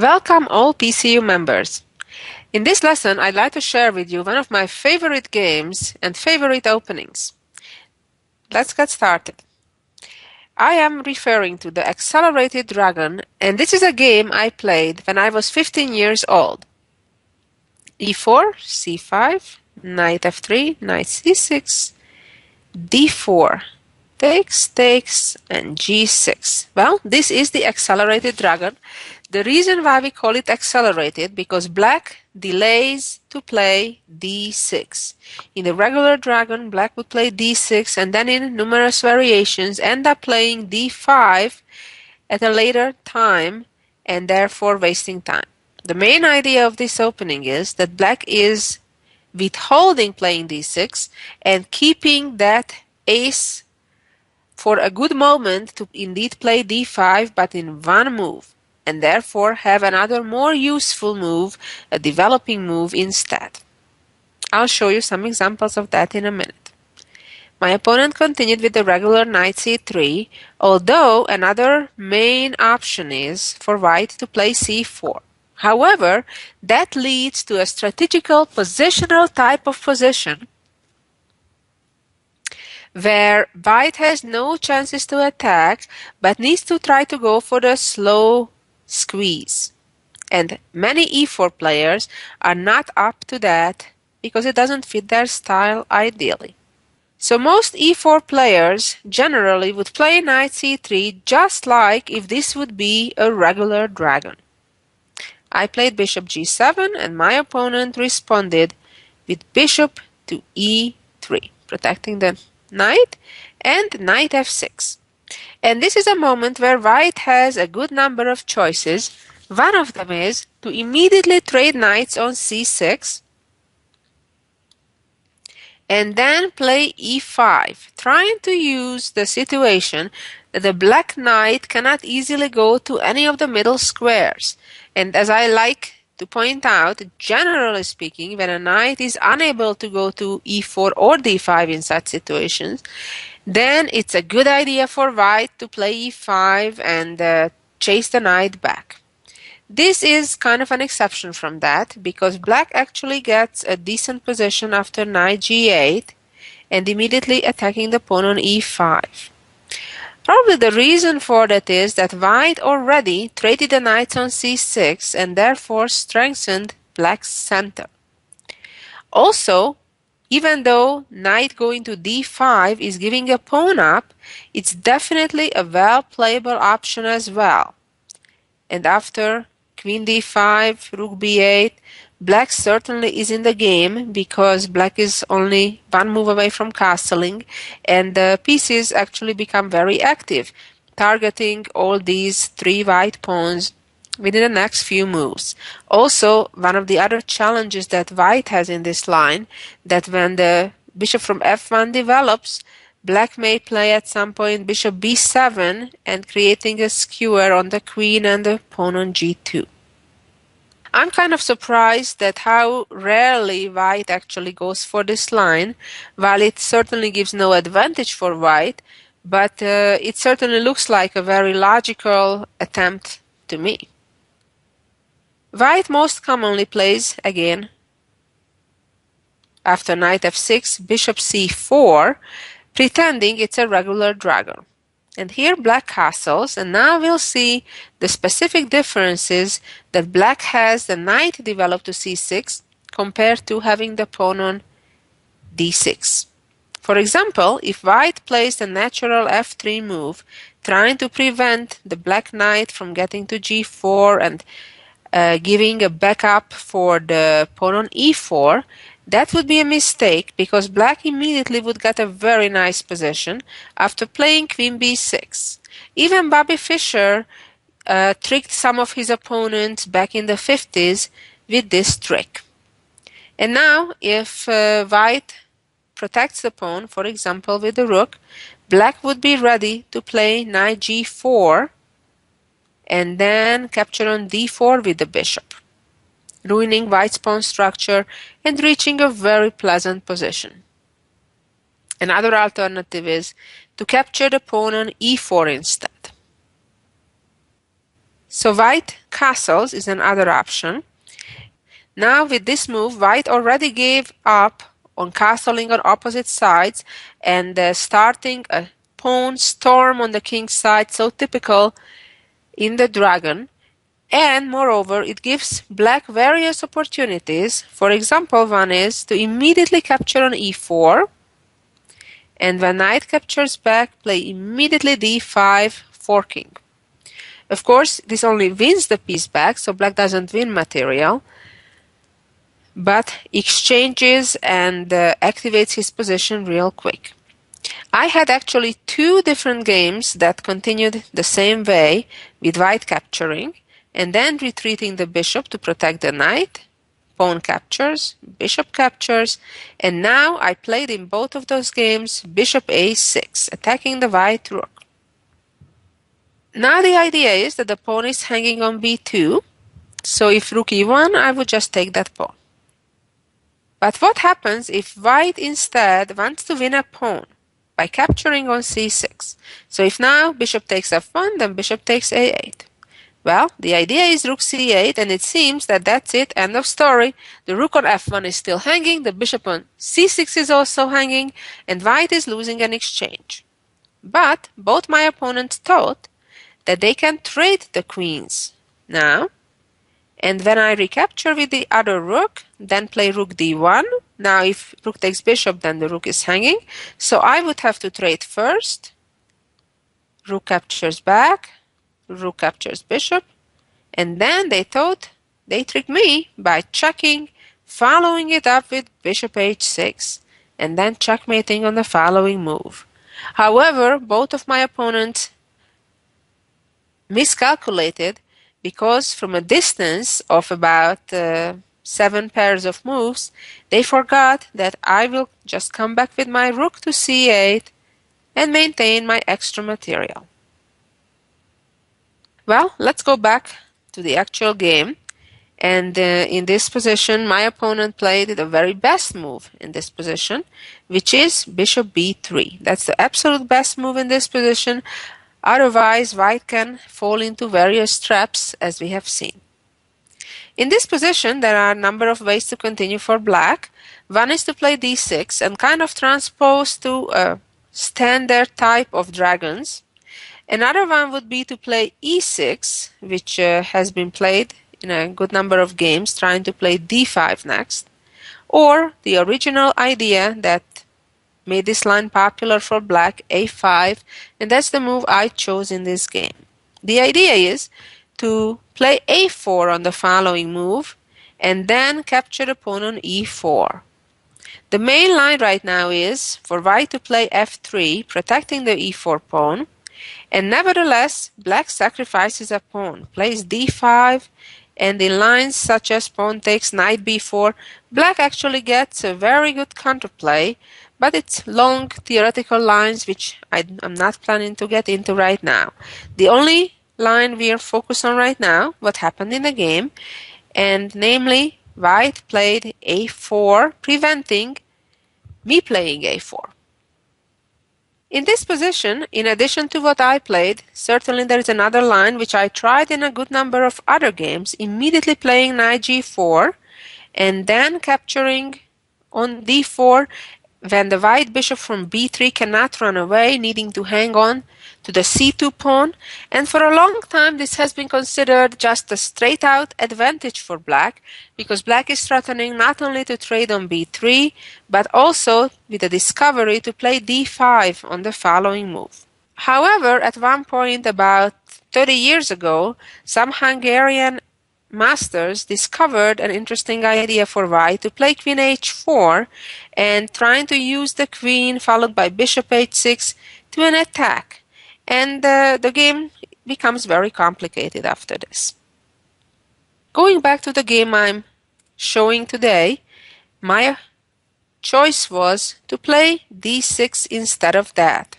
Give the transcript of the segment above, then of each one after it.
Welcome all PCU members. In this lesson, I'd like to share with you one of my favorite games and favorite openings. Let's get started. I am referring to the Accelerated Dragon, and this is a game I played when I was 15 years old. e4, c5, knight f3, knight c6, d4, takes, and g6. Well, this is the Accelerated Dragon. The reason why we call it accelerated because black delays to play d6. In the regular dragon, black would play d6 and then in numerous variations end up playing d5 at a later time and therefore wasting time. The main idea of this opening is that black is withholding playing d6 and keeping that ace for a good moment to indeed play d5 but in one move, and therefore have another more useful move, a developing move instead. I'll show you some examples of that in a minute. My opponent continued with the regular knight c3, although another main option is for white to play c4. However, that leads to a strategical positional type of position where white has no chances to attack but needs to try to go for the slow squeeze. And many e4 players are not up to that because it doesn't fit their style ideally. So most e4 players generally would play knight c3 just like if this would be a regular dragon. I played bishop g7 and my opponent responded with bishop to e3, protecting the knight, and knight f6. And this is a moment where white has a good number of choices. One of them is to immediately trade knights on c6 and then play e5, trying to use the situation that the black knight cannot easily go to any of the middle squares. And as I like to point out, generally speaking, when a knight is unable to go to e4 or d5 in such situations, then it's a good idea for white to play e5 and chase the knight back. This is kind of an exception from that because black actually gets a decent position after knight g8 and immediately attacking the pawn on e5. Probably the reason for that is that white already traded the knights on c6 and therefore strengthened black's center. Also, even though knight going to d5 is giving a pawn up, it's definitely a well-playable option as well. And after queen d5, rook b8, black certainly is in the game because black is only one move away from castling and the pieces actually become very active, targeting all these three white pawns within the next few moves. Also, one of the other challenges that white has in this line, that when the bishop from f1 develops, black may play at some point bishop b7 and creating a skewer on the queen and the pawn on g2. I'm kind of surprised at how rarely white actually goes for this line, while it certainly gives no advantage for white, but it certainly looks like a very logical attempt to me. White most commonly plays, again, after knight f6, bishop c4, pretending it's a regular dragon. And here black castles, and now we'll see the specific differences that black has the knight developed to c6 compared to having the pawn on d6. For example, if white plays the natural f3 move, trying to prevent the black knight from getting to g4 and giving a backup for the pawn on e4, that would be a mistake because black immediately would get a very nice position after playing queen b6. Even Bobby Fischer tricked some of his opponents back in the 50s with this trick. And now if white protects the pawn, for example with the rook, black would be ready to play knight g4 and then capture on d4 with the bishop, ruining white's pawn structure and reaching a very pleasant position. Another alternative is to capture the pawn on e4 instead. So white castles is another option. Now with this move, white already gave up on castling on opposite sides and starting a pawn storm on the king's side, so typical in the dragon. And moreover, it gives black various opportunities. For example, one is to immediately capture on e4, and when knight captures back, play immediately d5, forking. Of course, this only wins the piece back, so black doesn't win material, but exchanges and activates his position real quick. I had actually two different games that continued the same way, with white capturing and then retreating the bishop to protect the knight, pawn captures, bishop captures, and now I played in both of those games bishop a6, attacking the white rook. Now the idea is that the pawn is hanging on b2, so if rook e1, I would just take that pawn. But what happens if white instead wants to win a pawn by capturing on c6? So if now bishop takes f1, then bishop takes a8. Well, the idea is rook c8, and it seems that that's it, end of story. The rook on f1 is still hanging, the bishop on c6 is also hanging, and white is losing an exchange. But both my opponents thought that they can trade the queens now, and when I recapture with the other rook, then play rook d1. Now if rook takes bishop, then the rook is hanging, so I would have to trade first. Rook captures back, rook captures bishop, and then they thought they tricked me by checking, following it up with bishop h6, and then checkmating on the following move. However, both of my opponents miscalculated, because from a distance of about 7 pairs of moves, they forgot that I will just come back with my rook to c8 and maintain my extra material. Well, let's go back to the actual game. And in this position, my opponent played the very best move in this position, which is bishop b3. That's the absolute best move in this position. Otherwise, white can fall into various traps, as we have seen. In this position, there are a number of ways to continue for black. One is to play d6 and kind of transpose to a standard type of dragons. Another one would be to play e6, which has been played in a good number of games, trying to play d5 next. Or the original idea that made this line popular for black, a5, and that's the move I chose in this game. The idea is to play a4 on the following move and then capture the pawn on e4. The main line right now is for white to play f3, protecting the e4 pawn, and nevertheless black sacrifices a pawn, plays d5, and in lines such as pawn takes knight b4, black actually gets a very good counterplay, but it's long theoretical lines which I'm not planning to get into right now. The only line we are focused on right now, what happened in the game, and namely white played a4, preventing me playing a4. In this position, in addition to what I played, certainly there is another line which I tried in a good number of other games, immediately playing knight g4 and then capturing on d4 when the white bishop from b3 cannot run away, needing to hang on to the c2 pawn. And for a long time this has been considered just a straight out advantage for black, because black is threatening not only to trade on b3 but also with the discovery to play d5 on the following move. However, at one point about 30 years ago, some Hungarian masters discovered an interesting idea for white to play queen h4 and trying to use the queen followed by bishop h6 to an attack. And the game becomes very complicated after this. Going back to the game I'm showing today, my choice was to play d6 instead of that.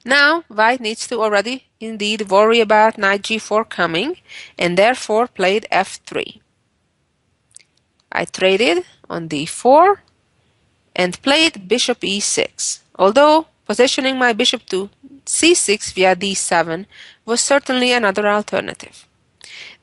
Now white needs to already indeed worry about knight g4 coming, and therefore played f3. I traded on d4 and played bishop e6, although positioning my bishop to c6 via d7 was certainly another alternative.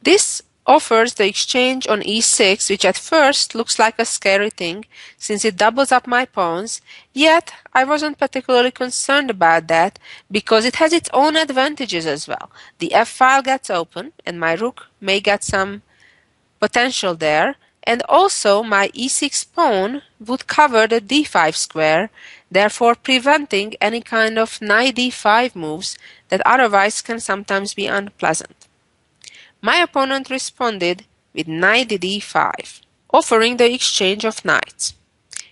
This offers the exchange on e6, which at first looks like a scary thing since it doubles up my pawns, yet I wasn't particularly concerned about that because it has its own advantages as well. The f-file gets open and my rook may get some potential there, and also my e6 pawn would cover the d5 square, therefore preventing any kind of knight d5 moves that otherwise can sometimes be unpleasant. My opponent responded with knight d5, offering the exchange of knights.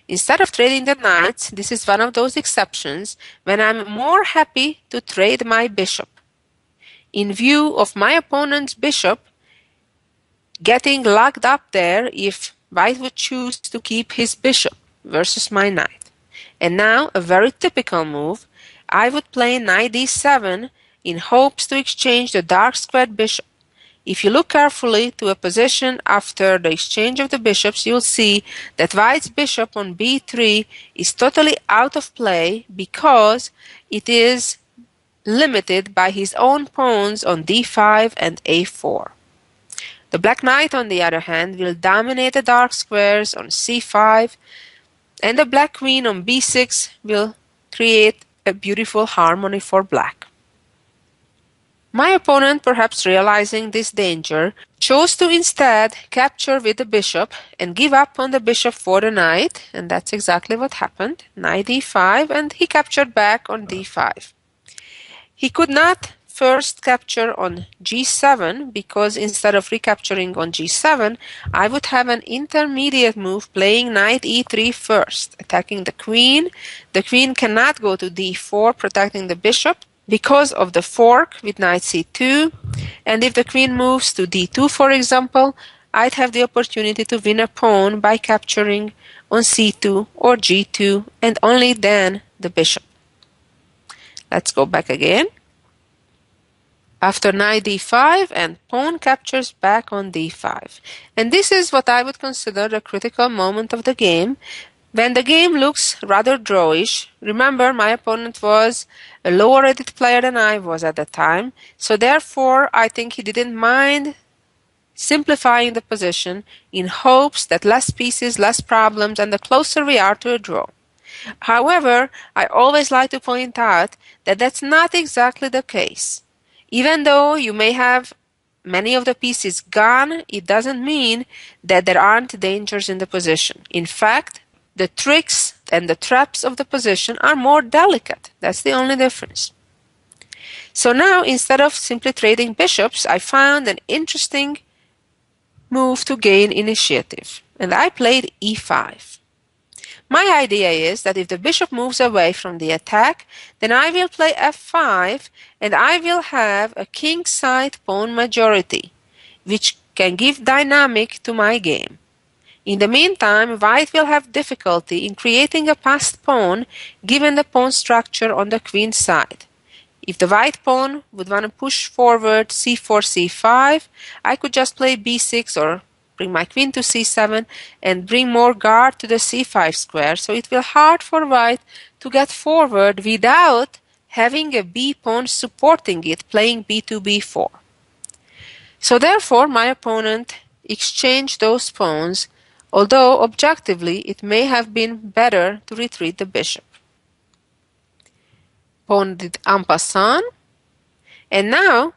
Instead of trading the knights, this is one of those exceptions when I'm more happy to trade my bishop. In view of my opponent's bishop getting locked up there if white would choose to keep his bishop versus my knight. And now, a very typical move, I would play knight d7 in hopes to exchange the dark squared bishop. If you look carefully to a position after the exchange of the bishops, you'll see that white's bishop on b3 is totally out of play because it is limited by his own pawns on d5 and a4. The black knight, on the other hand, will dominate the dark squares on c5, and the black queen on b6 will create a beautiful harmony for black. My opponent, perhaps realizing this danger, chose to instead capture with the bishop and give up on the bishop for the knight, and that's exactly what happened. Knight d5, and he captured back on d5. He could not first capture on g7 because instead of recapturing on g7, I would have an intermediate move playing knight e3 first, attacking the queen. The queen cannot go to d4, protecting the bishop because of the fork with knight c2, and if the queen moves to d2, for example, I'd have the opportunity to win a pawn by capturing on c2 or g2, and only then the bishop. Let's go back again. After knight d5 and pawn captures back on d5. And this is what I would consider the critical moment of the game. When the game looks rather drawish, remember my opponent was a lower rated player than I was at the time, so therefore I think he didn't mind simplifying the position in hopes that less pieces, less problems, and the closer we are to a draw. However, I always like to point out that that's not exactly the case. Even though you may have many of the pieces gone, it doesn't mean that there aren't dangers in the position. In fact, the tricks and the traps of the position are more delicate. That's the only difference. So now, instead of simply trading bishops, I found an interesting move to gain initiative, and I played e5. My idea is that if the bishop moves away from the attack, then I will play f5 and I will have a king-side pawn majority, which can give dynamic to my game. In the meantime, white will have difficulty in creating a passed pawn given the pawn structure on the queen side. If the white pawn would want to push forward c4, c5, I could just play b6 or bring my queen to c7 and bring more guard to the c5 square, so it will be hard for white to get forward without having a b pawn supporting it, playing b2, b4. So therefore, my opponent exchanged those pawns, although objectively it may have been better to retreat the bishop. Pawn did en passant, and now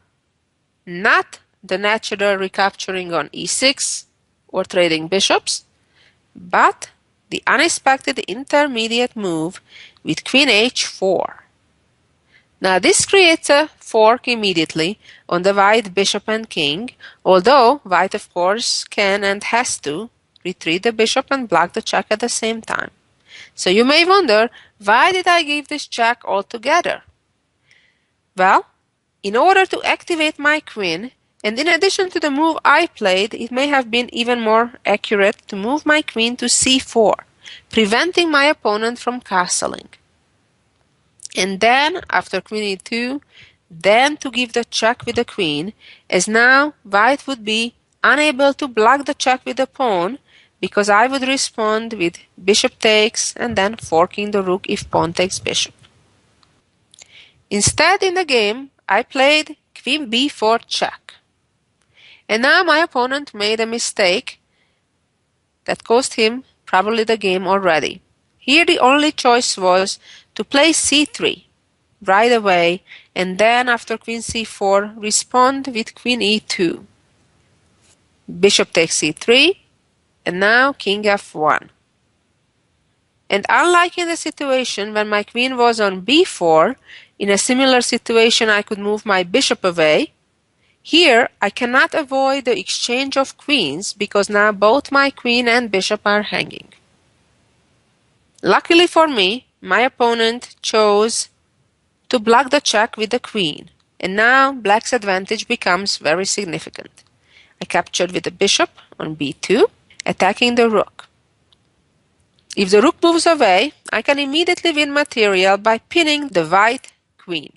not the natural recapturing on e6 or trading bishops, but the unexpected intermediate move with queen h4. Now this creates a fork immediately on the white bishop and king, although white of course can and has to retreat the bishop and block the check at the same time. So you may wonder, why did I give this check altogether? Well, in order to activate my queen, and in addition to the move I played, it may have been even more accurate to move my queen to c4, preventing my opponent from castling. And then, after queen e2, then to give the check with the queen, as now white would be unable to block the check with the pawn, because I would respond with bishop takes and then forking the rook if pawn takes bishop. Instead, in the game, I played queen b4 check. And now my opponent made a mistake that cost him probably the game already. Here the only choice was to play c3 right away, and then after queen c4 respond with queen e2. Bishop takes c3, and now king f1. And unlike in the situation when my queen was on b4, in a similar situation I could move my bishop away. Here I cannot avoid the exchange of queens because now both my queen and bishop are hanging. Luckily for me, my opponent chose to block the check with the queen, and now black's advantage becomes very significant. I captured with the bishop on b2, attacking the rook. If the rook moves away, I can immediately win material by pinning the white queen.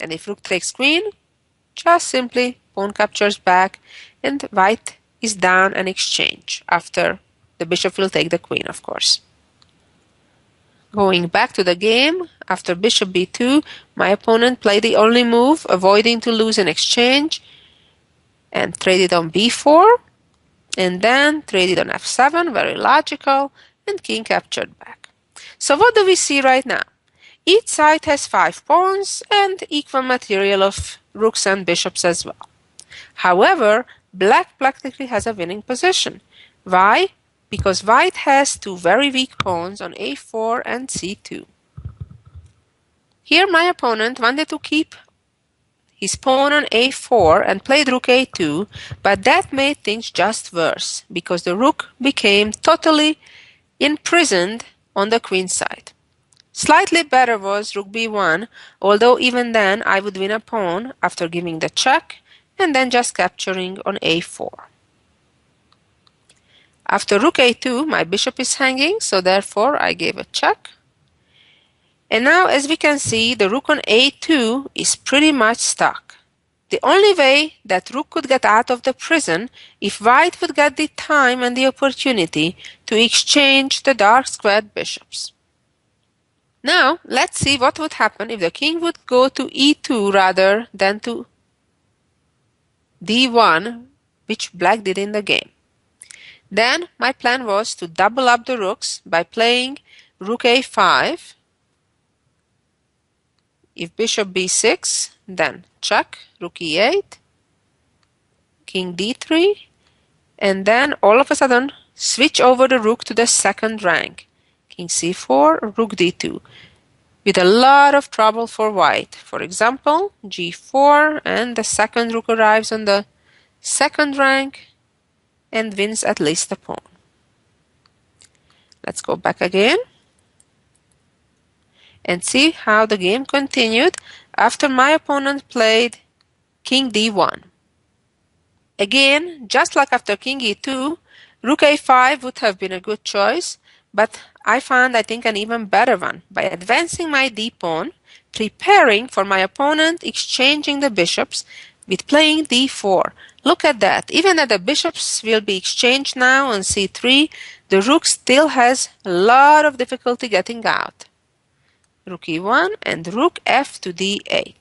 And if rook takes queen, just simply pawn captures back and white is down an exchange. After the bishop will take the queen, of course. Going back to the game, after bishop b2, my opponent played the only move, avoiding to lose an exchange, and traded on b4, and then traded on f7, very logical, and king captured back. So what do we see right now? Each side has 5 pawns and equal material of rooks and bishops as well. However, black practically has a winning position. Why? Because white has 2 very weak pawns on a4 and c2. Here my opponent wanted to keep his pawn on a4 and played rook a2, but that made things just worse because the rook became totally imprisoned on the queen side. Slightly better was rook b1, although even then I would win a pawn after giving the check and then just capturing on a4. After rook a2, my bishop is hanging, so therefore I gave a check. And now, as we can see, the rook on a2 is pretty much stuck. The only way that rook could get out of the prison if white would get the time and the opportunity to exchange the dark squared bishops. Now, let's see what would happen if the king would go to e2 rather than to d1, which black did in the game. Then my plan was to double up the rooks by playing rook a5. If bishop b6, then check, rook e8, king d3, and then all of a sudden switch over the rook to the second rank, king c4, rook d2, with a lot of trouble for white. For example, g4, and the second rook arrives on the second rank and wins at least a pawn. Let's go back again and see how the game continued after my opponent played king d1. Again, just like after king e2, rook a5 would have been a good choice, but I found, I think, an even better one by advancing my d-pawn, preparing for my opponent exchanging the bishops with playing d4. Look at that. Even though the bishops will be exchanged now on c3, the rook still has a lot of difficulty getting out. Rook e1 and rook f to d8.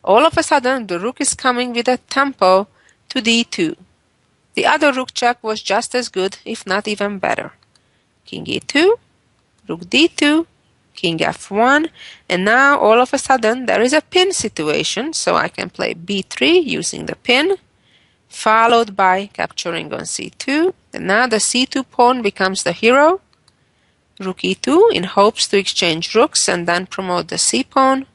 All of a sudden, the rook is coming with a tempo to d2. The other rook check was just as good, if not even better. King e2, rook d2, king f1, and now all of a sudden there is a pin situation, so I can play b3 using the pin, followed by capturing on c2, and now the c2 pawn becomes the hero. Rook e2 in hopes to exchange rooks and then promote the c-pawn.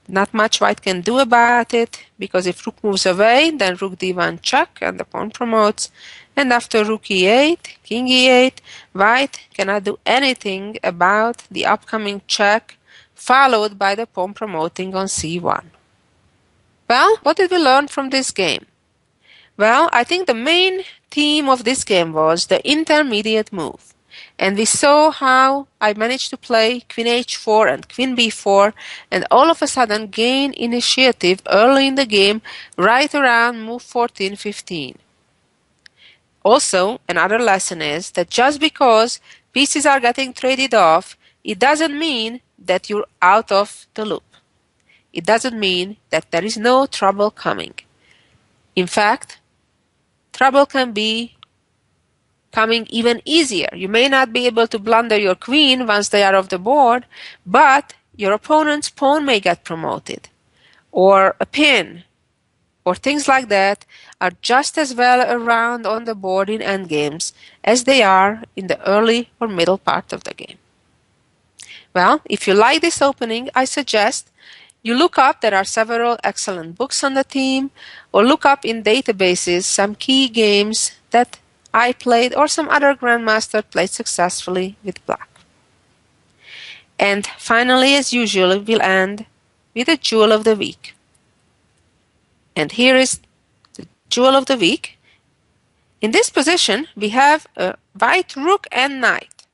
Not much white can do about it, because if rook moves away, then rook d1 check and the pawn promotes, and after rook e8, king e8, white cannot do anything about the upcoming check, followed by the pawn promoting on c1. Well, what did we learn from this game? Well, I think the main theme of this game was the intermediate move. And we saw how I managed to play queen h4 and queen b4 and all of a sudden gain initiative early in the game right around move 14-15. Also, another lesson is that just because pieces are getting traded off, it doesn't mean that you're out of the loop. it doesn't mean that there is no trouble coming. In fact, trouble can be coming even easier. You may not be able to blunder your queen once they are off the board, but your opponent's pawn may get promoted, or a pin, or things like that are just as well around on the board in endgames as they are in the early or middle part of the game. Well, if you like this opening, I suggest you look up, there are several excellent books on the theme, or look up in databases some key games that I played or some other grandmaster played successfully with black. And finally, as usual, we'll end with a jewel of the week. And here is the jewel of the week. In this position, we have a white rook and knight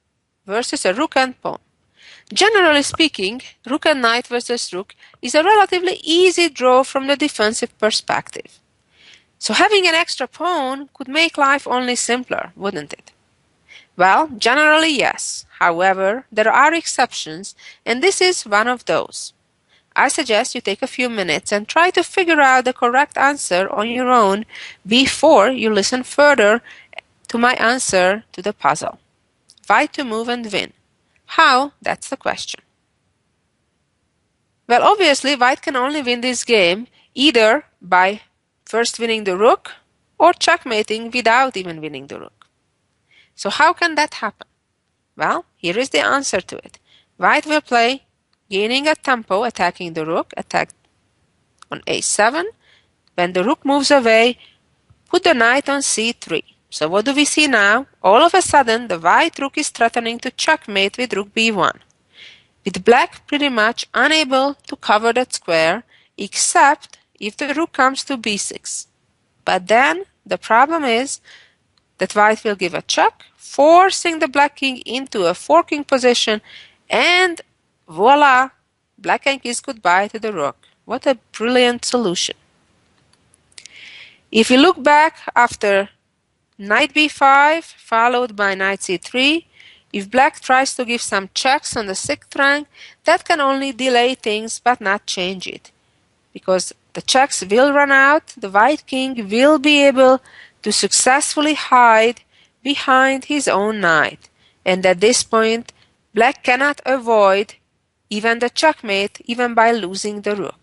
versus a rook and pawn. Generally speaking, rook and knight versus rook is a relatively easy draw from the defensive perspective. So having an extra pawn could make life only simpler, wouldn't it? Well, generally yes. However, there are exceptions, and this is one of those. I suggest you take a few minutes and try to figure out the correct answer on your own before you listen further to my answer to the puzzle. White to move and win. How? That's the question. Well, obviously, white can only win this game either by first winning the rook or checkmating without even winning the rook. So how can that happen? Well, here is the answer to it. White will play gaining a tempo, attacking the rook, attack on a7. When the rook moves away, put the knight on c3. So what do we see now? All of a sudden, the white rook is threatening to checkmate with rook b1, with black pretty much unable to cover that square, except if the rook comes to b6. But then the problem is that white will give a check, forcing the black king into a forking position, and voila, black can kiss goodbye to the rook. What a brilliant solution. If we look back after knight b5 followed by knight c3, if black tries to give some checks on the 6th rank, that can only delay things but not change it. Because the checks will run out, the white king will be able to successfully hide behind his own knight. And at this point, black cannot avoid even the checkmate, even by losing the rook.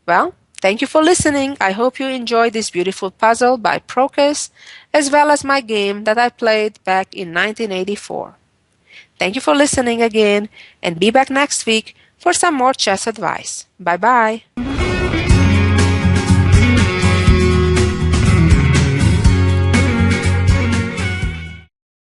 Well, thank you for listening. I hope you enjoyed this beautiful puzzle by Procus, as well as my game that I played back in 1984. Thank you for listening again, and be back next week for some more chess advice. Bye-bye.